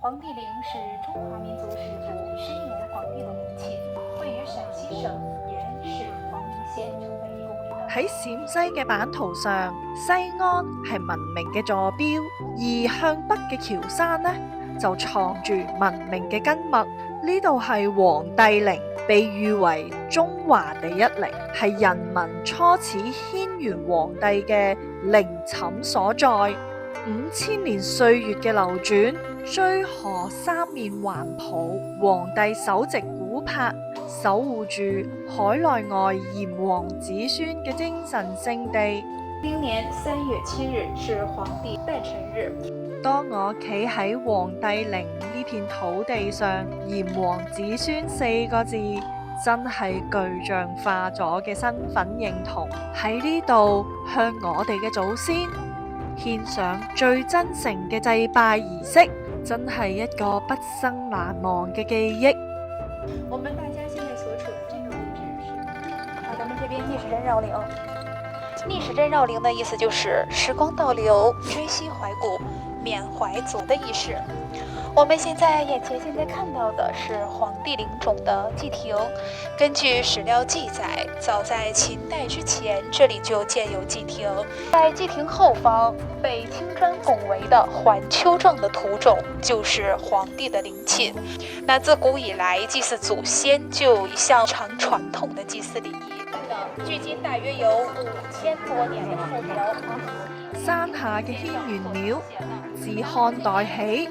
黄帝陵是中華民族始祖申元皇帝的陵寢，位於陝西省宜人市黃陵縣，成為一個偉大。喺陝西嘅版圖上，西安係文明嘅坐標，而向北嘅喬山呢，就藏住文明嘅根脈。呢度係黃帝陵，被譽為中華第一陵，係人民初始軒轅皇帝嘅陵寢所在。5000年歲月嘅流轉，追河三面環抱，皇帝手植古柏，守護住海內外炎黃子孫嘅精神聖地。今年3月7日是皇帝誕辰日。當我企喺黃帝陵呢片土地上，炎黃子孫4個字真係具象化咗嘅身份認同。喺呢度向我哋嘅祖先獻上最真誠嘅祭拜儀式，真係一個畢生難忘嘅記憶。我們大家現在所處的這個位置是咱們這邊逆時針繞陵。逆時針繞陵的意思就是時光倒流，追昔懷古，緬懷祖的儀式。我們現在眼前現在看到的是黃帝陵冢的祭亭。根據史料記載，早在秦代之前，這裡就建有祭亭。在祭亭後方被青磚拱圍的環丘正的土冢，就是黃帝的陵寢。那自古以來，祭祀祖先就有一項長傳統的祭祀禮儀。距今大約有5000多年的樹苗。山下嘅軒轅廟，自漢代起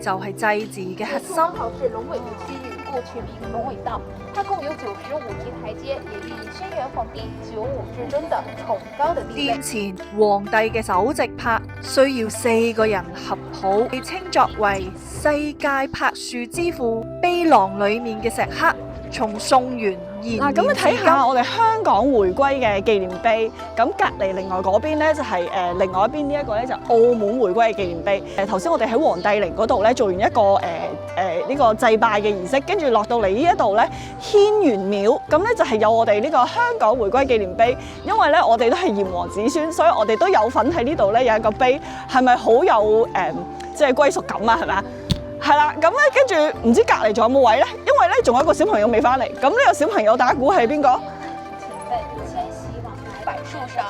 就係祭祀嘅核心。正好是龍尾的西域，故取名龍尾道。它共有95級台階，也以申元皇帝95至尊的崇高的地位。殿前皇帝嘅手植柏需要4個人合抱，被稱作為世界柏樹之父。碑廊裏面嘅石刻，從宋元延綿咁你睇下我哋香港回歸嘅紀念碑，咁隔離另外嗰邊咧就係另外一邊呢一個咧就澳門回歸嘅紀念碑。頭先我哋喺黃帝陵嗰度咧做完一個呢個祭拜嘅儀式，跟住落到嚟呢一度咧軒轅廟，咁咧就係有我哋呢個香港回歸紀念碑。因為咧我哋都係炎黃子孫，所以我哋都有份喺呢度咧有一個碑，係咪好有即係歸屬感啊？係咪啊？係啦，咁咧跟住唔知隔離仲有冇位咧？因為咧仲有一個小朋友未翻嚟，咁呢個小朋友大家估係邊個？遷徙往來柏樹上，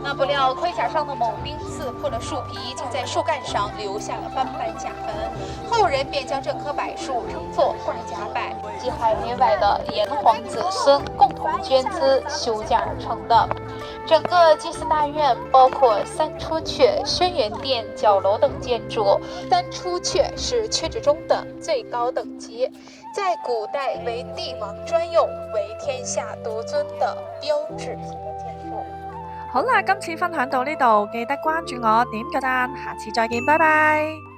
那不料盔甲上的某兵刺破了樹皮，竟在樹幹上留下了斑斑甲痕。後人便將這棵柏樹稱作冠甲柏，即海內外的炎黃子孫共同捐資修建而成的。整個祭祀大院包括3出闕、軒轅殿、角樓等建築。3出闕是闕制中的最高等級，在古代為帝王專用，為天下獨尊的標誌性的建築。好啦，今次分享到呢度，記得關注我，點個讚，下次再見，拜拜。